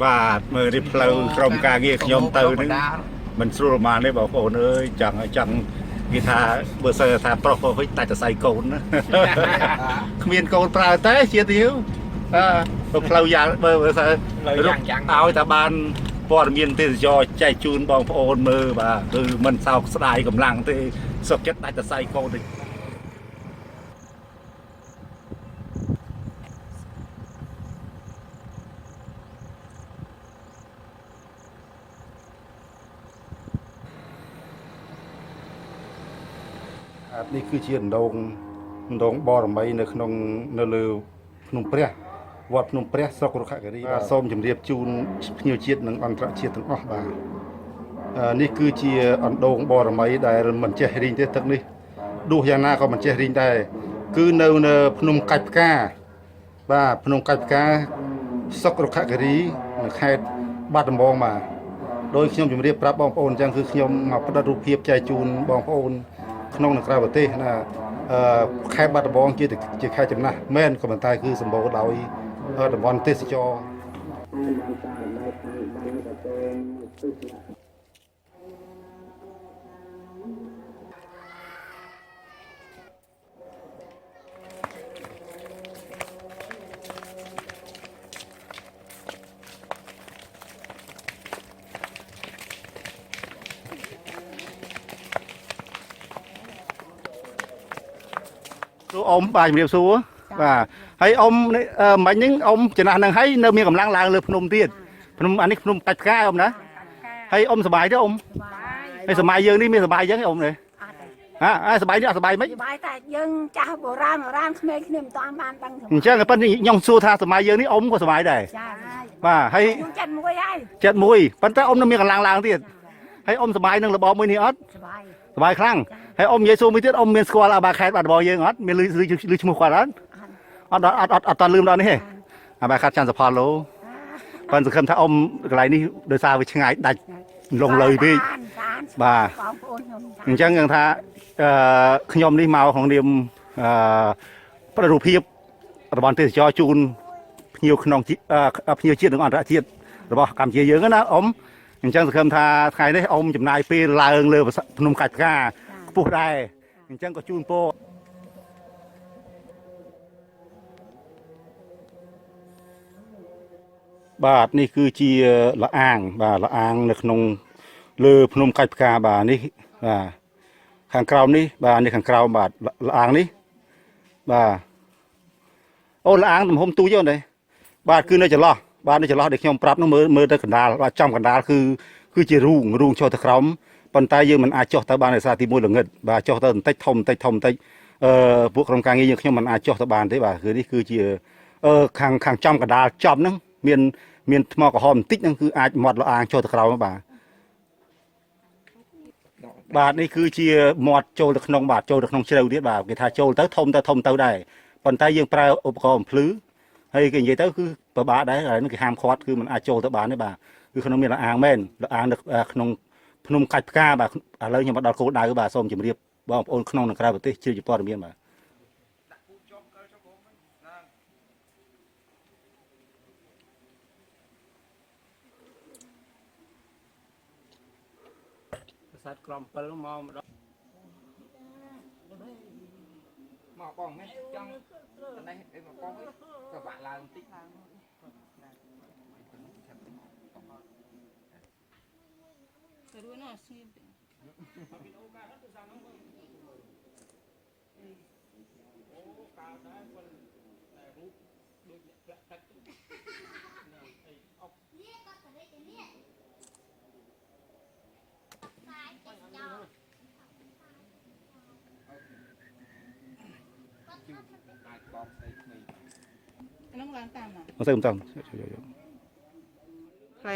បាទមើលនេះផ្លូវក្រុមការងារខ្ញុំទៅនឹងមិនស្រួលប្រហែលទេបងប្អូនអើយចង់គេថាបើសិនថាប្រុសវិញតែសរសៃកូនណាគ្មានកូនប្រើតែជាទៀវផ្លូវយ៉ាងបើសិនរុកឲ្យតែបានព័ត៌មានទេសចរចែកជូនបងប្អូនមើលបាទគឺមិនសោកស្ដាយកម្លាំងទេសុខចិត្តដាច់សរសៃកូនទេនេះគឺជាដងបរមីនៅក្នុងនៅលើភ្នំព្រះវត្តភ្នំព្រះស្រុករុក្ខគិរីបាទសូមជម្រាបជូនភ្ញៀវជាតិនិងអន្តរជាតិទាំងអស់បាទនេះគឺជាអណ្ដូងបរមីដែលមិនចេះរីងទេទឹកនេះដួសយ៉ាងណាក៏មិនចេះរីងដែរគឺនៅភ្នំកាច់ផ្កាបាទភ្នំកាច់ផ្កាស្រុករុក្ខគិរីនៅខេត្តបាត់ដំបងបាទដោយខ្ញុំជម្រាបប្រាប់បងប្អូនអញ្ចឹងគឺខ្ញុំមកផ្ដិតរូបភាពចែកជូនបងប្អូនក្នុងនិងក្រៅប្រទេសណាខេត្តបាត់ដំបងជាខេត្តចំណាស់មែនក៏ប៉ុន្តែគឺសម្បូរដោយតំបន់ទេសចរអ៊ំបាទជំរាបសួរបាទហើយអ៊ំមិញហ្នឹងអ៊ំចំណាស់ហ្នឹងហើយនៅមានកម្លាំងឡើងលើភ្នំទៀតភ្នំអានេះភ្នំកាច់ផ្កាអ៊ំណាហើយអ៊ំសប្បាយទេអ៊ំហើយសម័យយើងនេះមានសប្បាយអញ្ចឹងអ៊ំទេសប្បាយនេះអត់សប្បាយមិនសប្បាយតែយើងចាស់បុរាណក្មេងគ្នាមិនតាន់បានដឹងអញ្ចឹងប៉ុន្តែខ្ញុំសួរថាសម័យយើងនេះអ៊ំក៏សប្បាយដែរចាបាទហើយចិត្តមួយប៉ុន្តែអ៊ំនៅមានកម្លាំងឡើងទៀតហើយអ៊ំសប្បាយនឹងរបបមួយនេះអត់សប្បាយខ្លាំងហើយអ៊ំនិយាយសួរមួយទៀតអ៊ំមានស្គាល់អាបាខេតបាត់ដំបងយើងអត់មានឮឈ្មោះគាត់អត់តលឺម្ដងនេះទេអាបាខាត់ច័ន្ទសផលឡូប៉ុន្តែសង្ឃឹមថាអ៊ំកន្លែងនេះដោយសារវាឆ្ងាយដាច់លងលើយពេកបាទបងប្អូនខ្ញុំអញ្ចឹងយើងថាខ្ញុំនេះមកក្នុងនាមប្រតិរូបភាពរបស់ទេសចរជូនភ្ញៀវក្នុងភ្ញៀវជាតិនិងអន្តរជាតិរបស់កម្ពុជាយើងណាអ៊ំអញ្ចឹងសង្ឃឹមថាថ្ងៃនេះអ៊ំចំណាយពេលឡើងលើភ្នំកាច់ផ្កាខ្ពស់ដែរអញ្ចឹងក៏ជូនពរបាទនេះគឺជាលអាងបាទលអាងនៅក្នុងលើភ្នំកាច់ផ្កាបាទនេះបាទខាងក្រោមនេះបាទនេះខាងក្រោមបាទលអាងនេះបាទអូលអាងទំហំទូចទេបាទគឺនៅចន្លោះបាទនៅចន្លោះដែលខ្ញុំប្រាប់នោះមើលទៅកណ្ដាលបាទចំកណ្ដាលគឺជារូងចុះទៅក្រោមប៉ុន្តែយើងមិនអាចចុះទៅបានដោយសារទី1ល្ងិតបាទចុះទៅបន្តិចធំបន្តិចពួកក្រុមការងារយើងខ្ញុំមិនអាចចុះទៅបានទេបាទគឺនេះគឺជាខាងចំកណ្ដាលចំហ្នឹងមានថ្មក្រហមបន្តិចហ្នឹងគឺអាចមាត់លអាងចុះទៅក្រោមបាទនេះគឺជាមាត់ចូលទៅក្នុងបាទចូលទៅក្នុងជ្រៅទៀតបាទគេថាចូលទៅធំទៅដែរប៉ុន្តែយើងប្រើឧបករណ៍បំភ្លឺហើយគេនិយាយទៅគឺពិបាកដែរហើយនេះគេហាមឃាត់គឺមិនអាចចូលទៅបានទេបាទគឺក្នុងមានលអាងមែនលអាងនៅក្នុងភ្នំកាច់ផ្កាបាទឥឡូវខ្ញុំមកដល់គោលដៅបាទសូមជម្រាបបងប្អូនក្នុងនិងក្រៅប្រទេសជ្រាបព័ត៌មានបាទប្រាសាទក្រំ7មកម្ដងមកបងនេះចង់នេះអីមកបងក៏បាក់ឡើងបន្តិចឡើងទៅរួចនោះស្ងៀមវីដេអូកាទៅសាំហ្នឹងអូកាដែរប៉ុន្តែរូបដូចអ្នកផ្លាក់ទឹកនៅអីអុកនេះគាត់ទៅនេះនេះសាយចោលអាចបងស្អីក្មេងហ្នឹងឡើងតាមណាមកទៅមិនតង់ខ្លី